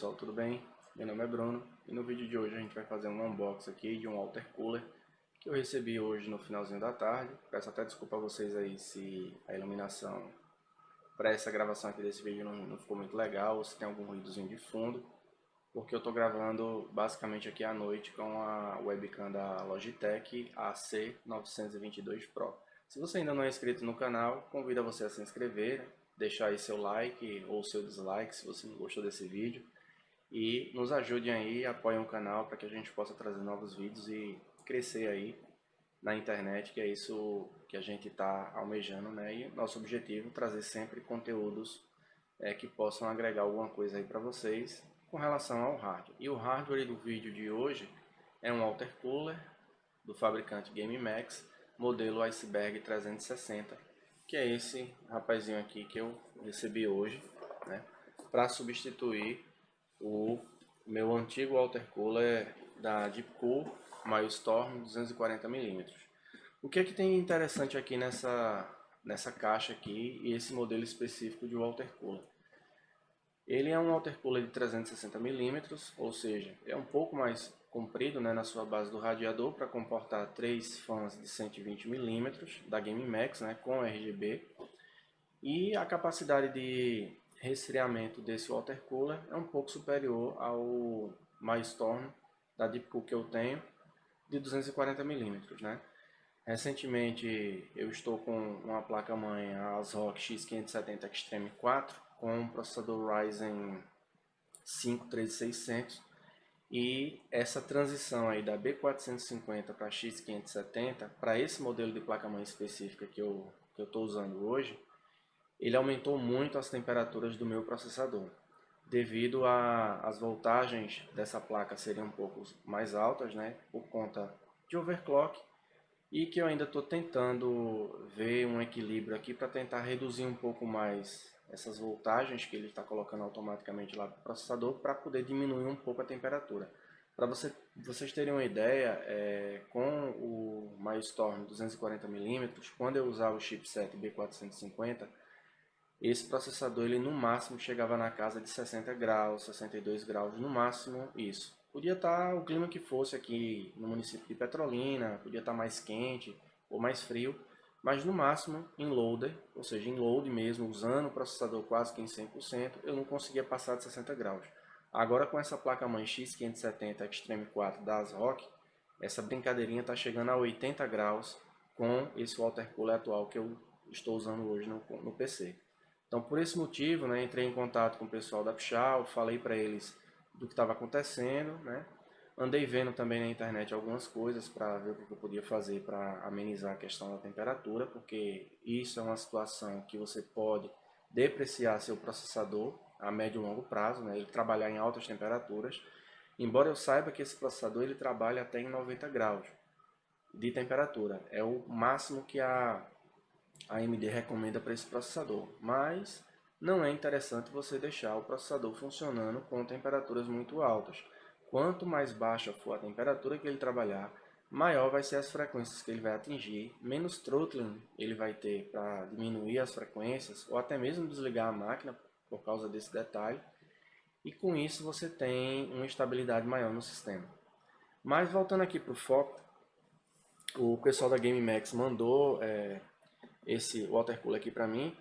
pessoal, tudo bem? Meu nome é Bruno e no vídeo de hoje a gente vai fazer um unboxing aqui de um water cooler que eu recebi hoje no finalzinho da tarde. Peço até desculpa a vocês aí se a iluminação para essa gravação aqui desse vídeo não ficou muito legal, ou se tem algum ruídozinho de fundo, porque eu estou gravando basicamente aqui à noite com a webcam da Logitech AC922 Pro. Se você ainda não é inscrito no canal, convido você a se inscrever, deixar aí seu like ou seu dislike se você não gostou desse vídeo. E nos ajudem aí, apoiem o canal para que a gente possa trazer novos vídeos e crescer aí na internet, que é isso que a gente está almejando, né? E nosso objetivo é trazer sempre conteúdos que possam agregar alguma coisa aí para vocês com relação ao hardware. E o hardware do vídeo de hoje é um water cooler do fabricante GameMax, modelo Iceberg 360, que é esse rapazinho aqui que eu recebi hoje, né? Para substituir o meu antigo water cooler da Deepcool Milestorm 240mm. O que é que tem interessante aqui nessa caixa aqui e esse modelo específico de water cooler? Ele é um water cooler de 360mm, ou seja, é um pouco mais comprido, né, na sua base do radiador para comportar 3 fãs de 120mm da GameMax, né, com RGB. E a capacidade de resfriamento desse water cooler é um pouco superior ao Milestorm da Deepcool que eu tenho, de 240mm, né? Recentemente eu estou com uma placa-mãe, a ASRock X570 Extreme 4, com um processador Ryzen 5 3600, e essa transição aí da B450 para X570, para esse modelo de placa-mãe específica que eu estou usando hoje, ele aumentou muito as temperaturas do meu processador, devido às voltagens dessa placa serem um pouco mais altas, né, por conta de overclock, e que eu ainda estou tentando ver um equilíbrio aqui para tentar reduzir um pouco mais essas voltagens que ele está colocando automaticamente lá no processador, para poder diminuir um pouco a temperatura. Para vocês terem uma ideia, com o Milestorm 240mm, quando eu usava o chipset B450, esse processador, ele no máximo chegava na casa de 60 graus, 62 graus, no máximo isso. Podia estar o clima que fosse aqui no município de Petrolina, podia estar mais quente ou mais frio, mas no máximo em loader, ou seja, em load mesmo, usando o processador quase que em 100%, eu não conseguia passar de 60 graus. Agora com essa placa-mãe X570 Extreme 4 da ASRock, essa brincadeirinha está chegando a 80 graus com esse water cooler atual que eu estou usando hoje no PC. Então, por esse motivo, né, entrei em contato com o pessoal da Pichau, falei para eles do que estava acontecendo, né? Andei vendo também na internet algumas coisas para ver o que eu podia fazer para amenizar a questão da temperatura, porque isso é uma situação que você pode depreciar seu processador a médio e longo prazo, né? Ele trabalhar em altas temperaturas. Embora eu saiba que esse processador ele trabalha até em 90 graus de temperatura, é o máximo que a AMD recomenda para esse processador, mas não é interessante você deixar o processador funcionando com temperaturas muito altas. Quanto mais baixa for a temperatura que ele trabalhar, maior vai ser as frequências que ele vai atingir, menos throttling ele vai ter para diminuir as frequências ou até mesmo desligar a máquina por causa desse detalhe, e com isso você tem uma estabilidade maior no sistema. Mas voltando aqui para o foco, o pessoal da GameMax mandou esse water cooler aqui para mim.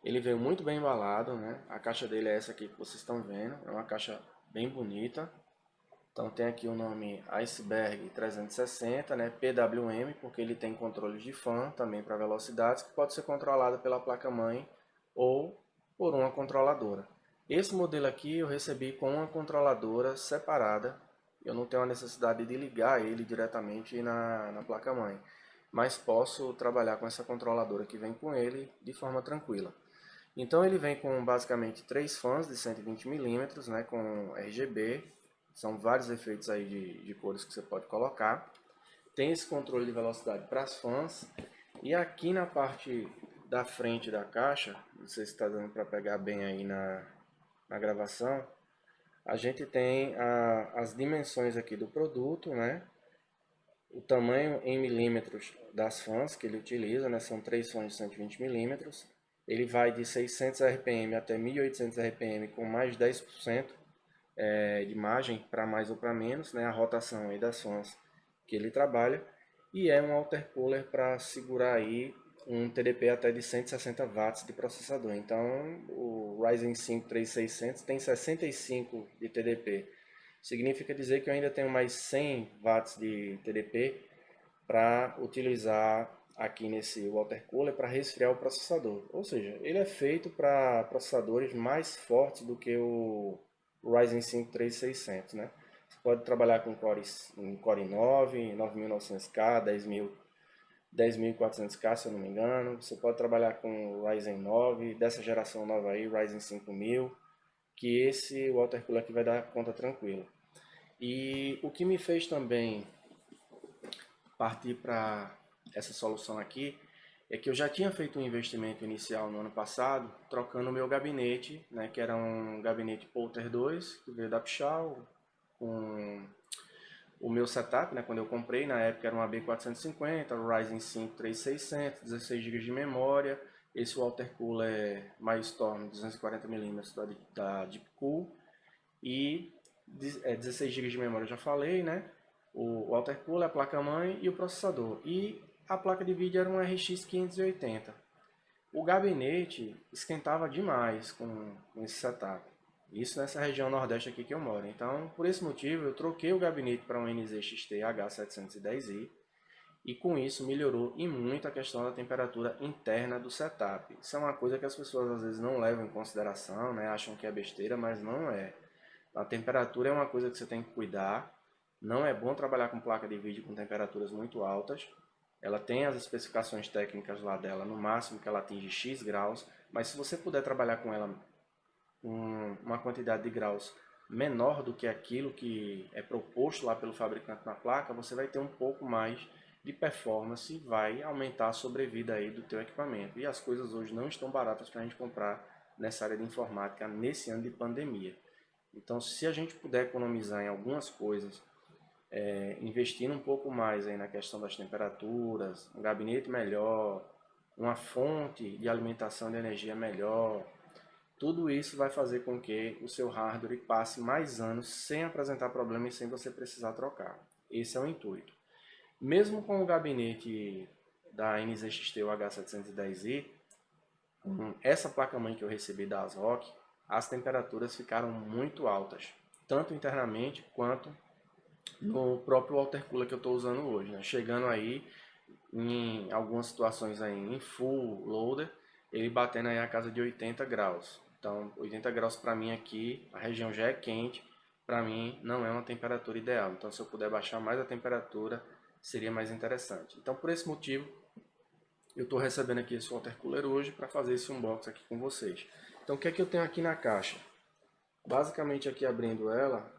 Ele veio muito bem embalado, né? A caixa dele é essa aqui que vocês estão vendo, é uma caixa bem bonita. Então tem aqui o nome Iceberg 360, né? PWM, porque ele tem controles de fan também para velocidades, que pode ser controlado pela placa-mãe ou por uma controladora. Esse modelo aqui eu recebi com uma controladora separada. Eu não tenho a necessidade de ligar ele diretamente na placa-mãe, mas posso trabalhar com essa controladora que vem com ele de forma tranquila. Então ele vem com basicamente 3 fãs de 120mm, né, com RGB, são vários efeitos aí de cores que você pode colocar. Tem esse controle de velocidade para as fãs, e aqui na parte da frente da caixa, não sei se está dando para pegar bem aí na gravação, a gente tem as dimensões aqui do produto, né? O tamanho em milímetros das fãs que ele utiliza, né? São 3 fãs de 120mm. Ele vai de 600 RPM até 1800 RPM com mais 10% de margem para mais ou para menos, né, a rotação aí das fãs que ele trabalha, e é um intercooler para segurar aí um TDP até de 160 watts de processador. Então, o Ryzen 5 3600 tem 65 de TDP. Significa dizer que eu ainda tenho mais 100 watts de TDP para utilizar aqui nesse water cooler para resfriar o processador. Ou seja, ele é feito para processadores mais fortes do que o Ryzen 5 3600, né? Você pode trabalhar com Core i9, 9900K, 10.400K, se eu não me engano. Você pode trabalhar com o Ryzen 9, dessa geração nova aí, Ryzen 5000, que esse water cooler aqui vai dar conta tranquilo. E o que me fez também partir para essa solução aqui é que eu já tinha feito um investimento inicial no ano passado, trocando o meu gabinete, né, que era um gabinete Polter 2, que veio da Pichau, com o meu setup, né, quando eu comprei, na época era um AB450, Ryzen 5 3600, 16 GB de memória, esse water cooler Milestone 240mm da Deepcool e 16 GB de memória, eu já falei, né? O water cooler, a placa-mãe e o processador. E a placa de vídeo era um RX 580. O gabinete esquentava demais com esse setup. Isso nessa região nordeste aqui que eu moro. Então, por esse motivo, eu troquei o gabinete para um NZXT H710i e com isso melhorou e muito a questão da temperatura interna do setup. Isso é uma coisa que as pessoas às vezes não levam em consideração, né? Acham que é besteira, mas não é. A temperatura é uma coisa que você tem que cuidar. Não é bom trabalhar com placa de vídeo com temperaturas muito altas. Ela tem as especificações técnicas lá dela, no máximo que ela atinge X graus, mas se você puder trabalhar com ela com uma quantidade de graus menor do que aquilo que é proposto lá pelo fabricante na placa, você vai ter um pouco mais de performance e vai aumentar a sobrevida aí do teu equipamento. E as coisas hoje não estão baratas para a gente comprar nessa área de informática nesse ano de pandemia. Então, se a gente puder economizar em algumas coisas, investindo um pouco mais aí na questão das temperaturas, um gabinete melhor, uma fonte de alimentação de energia melhor, tudo isso vai fazer com que o seu hardware passe mais anos sem apresentar problemas e sem você precisar trocar. Esse é o intuito. Mesmo com o gabinete da NZXT H710i, essa placa-mãe que eu recebi da ASRock, as temperaturas ficaram muito altas, tanto internamente quanto no próprio water cooler que eu estou usando hoje, né? Chegando aí em algumas situações aí em full loader, ele batendo aí a casa de 80 graus. Então, 80 graus para mim aqui, a região já é quente, para mim não é uma temperatura ideal. Então, se eu puder baixar mais a temperatura, seria mais interessante. Então, por esse motivo, eu estou recebendo aqui esse water cooler hoje para fazer esse unboxing aqui com vocês. Então, o que é que eu tenho aqui na caixa? Basicamente, aqui abrindo ela,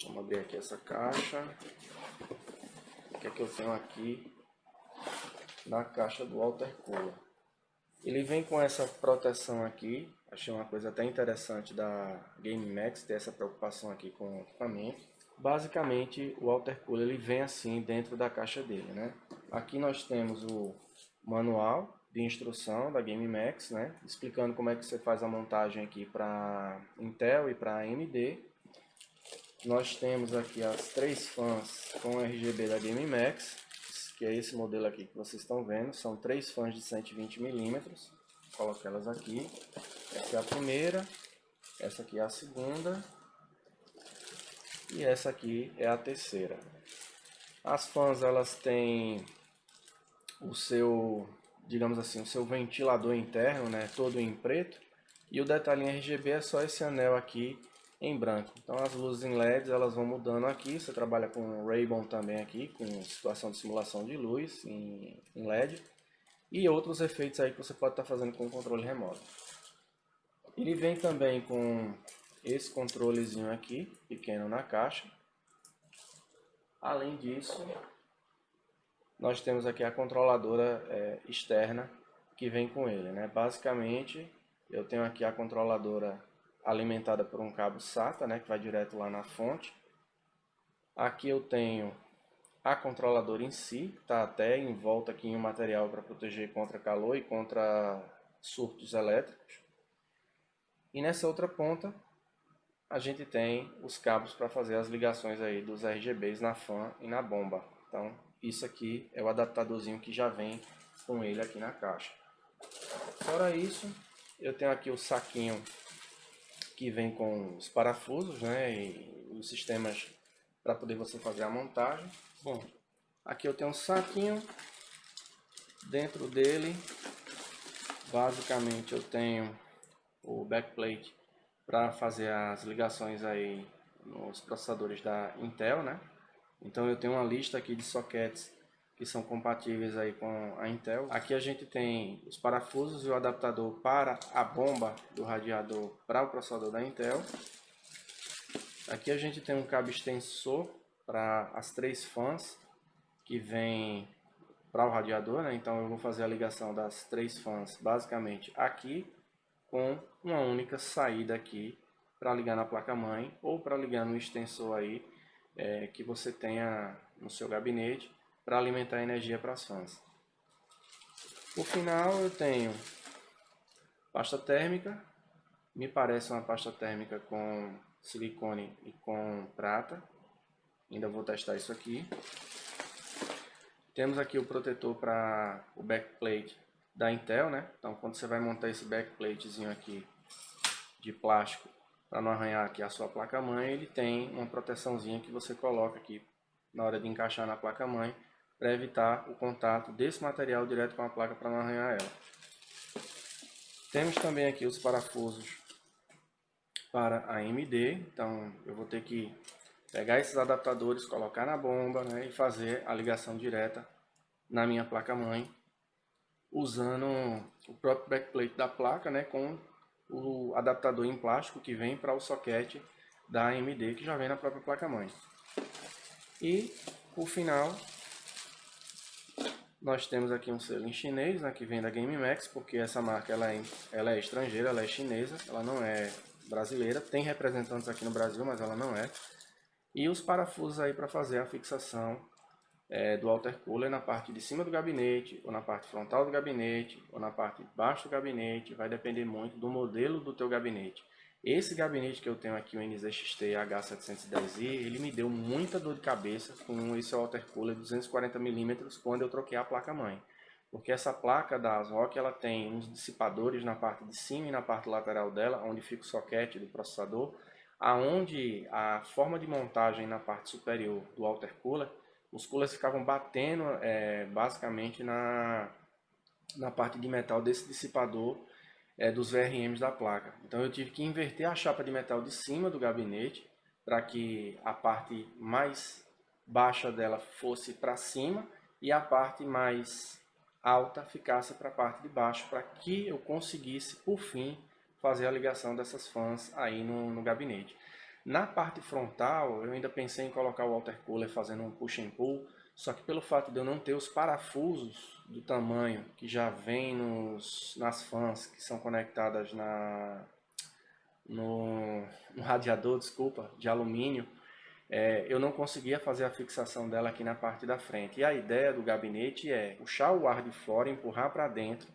vamos abrir aqui essa caixa. O que é que eu tenho aqui na caixa do water cooler? Ele vem com essa proteção aqui, achei uma coisa até interessante da GameMax ter essa preocupação aqui com o equipamento. Basicamente, o water cooler ele vem assim dentro da caixa dele, né? Aqui nós temos o manual de instrução da GameMax, né? Explicando como é que você faz a montagem aqui para Intel e para AMD. Nós temos aqui as três fãs com RGB da GameMax, que é esse modelo aqui que vocês estão vendo. São três fãs de 120mm. Coloco elas aqui. Essa é a primeira, essa aqui é a segunda e essa aqui é a terceira. As fãs elas têm o seu, digamos assim, o seu ventilador interno, né, todo em preto, e o detalhinho RGB é só esse anel aqui em branco. Então as luzes em LEDs elas vão mudando aqui. Você trabalha com Ray-Ban também aqui, com situação de simulação de luz em LED. E outros efeitos aí que você pode estar fazendo com o controle remoto. Ele vem também com esse controlezinho aqui, pequeno na caixa. Além disso, nós temos aqui a controladora externa que vem com ele, né? Basicamente, eu tenho aqui a controladora alimentada por um cabo SATA, né, que vai direto lá na fonte. Aqui eu tenho a controladora em si, que está até em volta aqui em um material para proteger contra calor e contra surtos elétricos. E nessa outra ponta, a gente tem os cabos para fazer as ligações aí dos RGBs na fan e na bomba. Então, isso aqui é o adaptadorzinho que já vem com ele aqui na caixa. Fora isso, eu tenho aqui o saquinho que vem com os parafusos, né, e os sistemas para poder você fazer a montagem. Bom, aqui eu tenho um saquinho, dentro dele basicamente eu tenho o backplate para fazer as ligações aí nos processadores da Intel, né? Então eu tenho uma lista aqui de sockets que são compatíveis aí com a Intel. Aqui a gente tem os parafusos e o adaptador para a bomba do radiador para o processador da Intel. Aqui a gente tem um cabo extensor para as 3 fãs que vem para o radiador, né? Então eu vou fazer a ligação das 3 fãs basicamente aqui com uma única saída aqui para ligar na placa-mãe ou para ligar no extensor aí que você tenha no seu gabinete para alimentar energia para as fãs. Por final eu tenho pasta térmica, me parece uma pasta térmica com silicone e com prata, ainda vou testar isso aqui. Temos aqui o protetor para o backplate da Intel, né? Então quando você vai montar esse backplatezinho aqui de plástico para não arranhar aqui a sua placa-mãe, ele tem uma proteçãozinha que você coloca aqui na hora de encaixar na placa-mãe para evitar o contato desse material direto com a placa para não arranhar ela. Temos também aqui os parafusos para a AMD, então eu vou ter que pegar esses adaptadores, colocar na bomba, né, e fazer a ligação direta na minha placa-mãe usando o próprio backplate da placa, né, com o adaptador em plástico que vem para o socket da AMD que já vem na própria placa-mãe. E por final nós temos aqui um selo em chinês, né, que vem da GameMax, porque essa marca ela é estrangeira, ela é chinesa, ela não é brasileira. Tem representantes aqui no Brasil, mas ela não é. E os parafusos aí para fazer a fixação do water cooler na parte de cima do gabinete, ou na parte frontal do gabinete, ou na parte de baixo do gabinete, vai depender muito do modelo do teu gabinete. Esse gabinete que eu tenho aqui, o NZXT H710i, ele me deu muita dor de cabeça com esse water cooler 240mm quando eu troquei a placa-mãe. Porque essa placa da ASRock, ela tem uns dissipadores na parte de cima e na parte lateral dela, onde fica o socket do processador, aonde a forma de montagem na parte superior do water cooler, os coolers ficavam batendo basicamente na parte de metal desse dissipador dos VRMs da placa. Então eu tive que inverter a chapa de metal de cima do gabinete para que a parte mais baixa dela fosse para cima e a parte mais alta ficasse para a parte de baixo, para que eu conseguisse, por fim, fazer a ligação dessas fãs aí no gabinete. Na parte frontal, eu ainda pensei em colocar o water cooler fazendo um push and pull, só que pelo fato de eu não ter os parafusos do tamanho que já vem nas fãs que são conectadas no radiador, desculpa, de alumínio, eu não conseguia fazer a fixação dela aqui na parte da frente. E a ideia do gabinete é puxar o ar de fora, empurrar para dentro,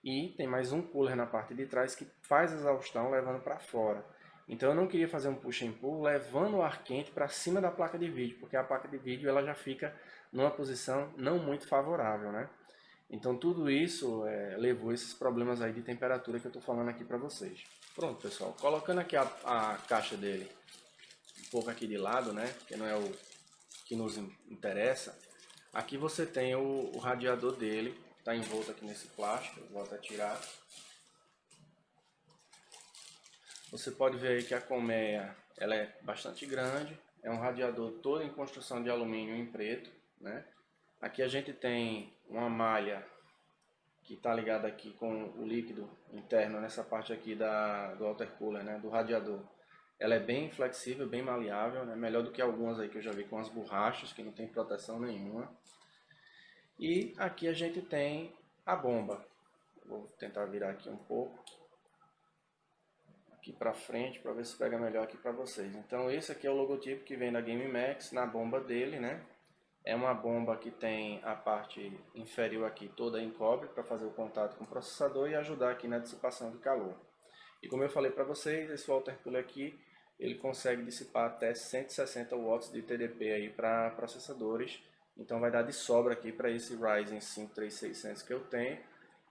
e tem mais um cooler na parte de trás que faz a exaustão levando para fora. Então eu não queria fazer um push and pull levando o ar quente para cima da placa de vídeo, porque a placa de vídeo ela já fica numa posição não muito favorável, né? Então tudo isso levou esses problemas aí de temperatura que eu estou falando aqui para vocês. Pronto, pessoal, colocando aqui a caixa dele um pouco aqui de lado, né? Que não é o que nos interessa. Aqui você tem o radiador dele, está envolto aqui nesse plástico, eu vou até tirar. Você pode ver aí que a colmeia ela é bastante grande, é um radiador todo em construção de alumínio em preto, né? Aqui a gente tem uma malha que está ligada aqui com o líquido interno nessa parte aqui do water cooler, né? Do radiador. Ela é bem flexível, bem maleável, né? Melhor do que algumas aí que eu já vi com as borrachas, que não tem proteção nenhuma. E aqui a gente tem a bomba. Vou tentar virar aqui um pouco. Aqui para frente para ver se pega melhor aqui para vocês. Então esse aqui é o logotipo que vem da GameMax na bomba dele, né? É uma bomba que tem a parte inferior aqui toda em cobre para fazer o contato com o processador e ajudar aqui na dissipação de calor. E como eu falei para vocês, esse water cooler aqui ele consegue dissipar até 160 watts de TDP aí para processadores. Então vai dar de sobra aqui para esse Ryzen 5 3600 que eu tenho.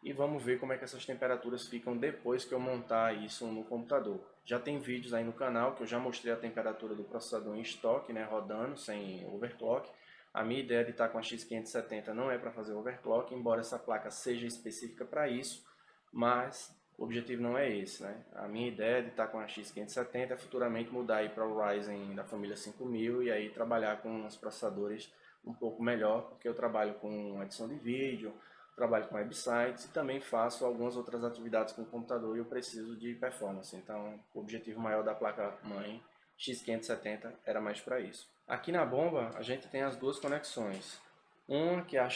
E vamos ver como é que essas temperaturas ficam depois que eu montar isso no computador. Já tem vídeos aí no canal que eu já mostrei a temperatura do processador em estoque, né, rodando sem overclock. A minha ideia de estar com a X570 não é para fazer overclock, embora essa placa seja específica para isso, mas o objetivo não é esse, né? A minha ideia de estar com a X570 é futuramente mudar aí para o Ryzen da família 5000 e aí trabalhar com os processadores um pouco melhor, porque eu trabalho com edição de vídeo, trabalho com websites e também faço algumas outras atividades com o computador e eu preciso de performance. Então, o objetivo maior da placa-mãe X570 era mais para isso. Aqui na bomba, a gente tem as duas conexões. Uma que é a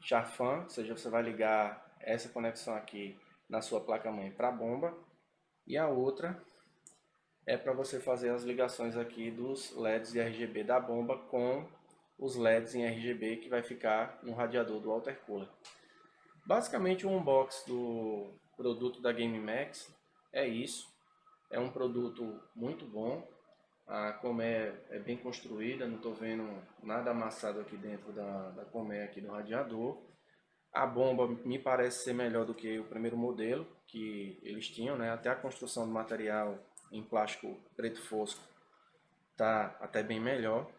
Charfan, ou seja, você vai ligar essa conexão aqui na sua placa-mãe para a bomba. E a outra é para você fazer as ligações aqui dos LEDs de RGB da bomba com os LEDs em RGB que vai ficar no radiador do water cooler. Basicamente o unboxing do produto da GameMax é isso. É um produto muito bom. A colmeia é bem construída, não estou vendo nada amassado aqui dentro da colmeia aqui do radiador. A bomba me parece ser melhor do que o primeiro modelo que eles tinham, né? Até a construção do material em plástico preto fosco está até bem melhor.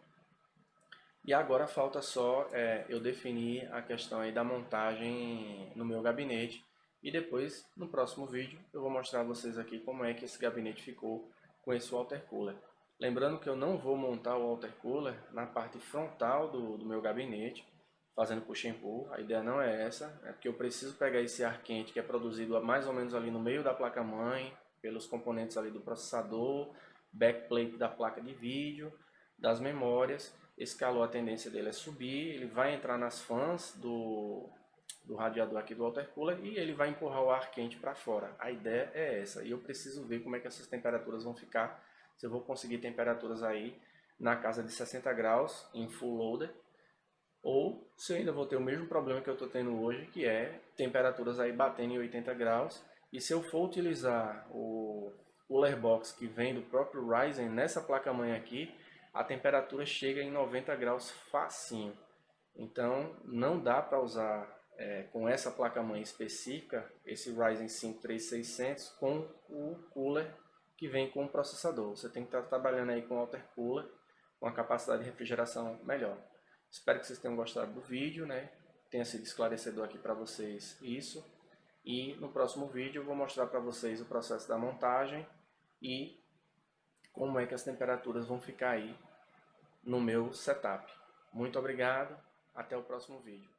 E agora falta só eu definir a questão aí da montagem no meu gabinete. E depois, no próximo vídeo, eu vou mostrar a vocês aqui como é que esse gabinete ficou com esse water cooler. Lembrando que eu não vou montar o water cooler na parte frontal do meu gabinete, fazendo push and pull. A ideia não é essa, é porque eu preciso pegar esse ar quente que é produzido mais ou menos ali no meio da placa-mãe, pelos componentes ali do processador, backplate da placa de vídeo, das memórias. Esse calor, a tendência dele é subir, ele vai entrar nas fãs do radiador aqui do water cooler e ele vai empurrar o ar quente para fora. A ideia é essa, e eu preciso ver como é que essas temperaturas vão ficar, se eu vou conseguir temperaturas aí na casa de 60 graus em full loader, ou se eu ainda vou ter o mesmo problema que eu estou tendo hoje, que é temperaturas aí batendo em 80 graus, e se eu for utilizar o cooler box que vem do próprio Ryzen nessa placa-mãe aqui, a temperatura chega em 90 graus facinho. Então não dá para usar com essa placa-mãe específica, esse Ryzen 5 3600 com o cooler que vem com o processador. Você tem que estar trabalhando aí com water cooler, com a capacidade de refrigeração melhor. Espero que vocês tenham gostado do vídeo, né? Tenha sido esclarecedor aqui para vocês isso. E no próximo vídeo eu vou mostrar para vocês o processo da montagem e como é que as temperaturas vão ficar aí no meu setup. Muito obrigado, até o próximo vídeo.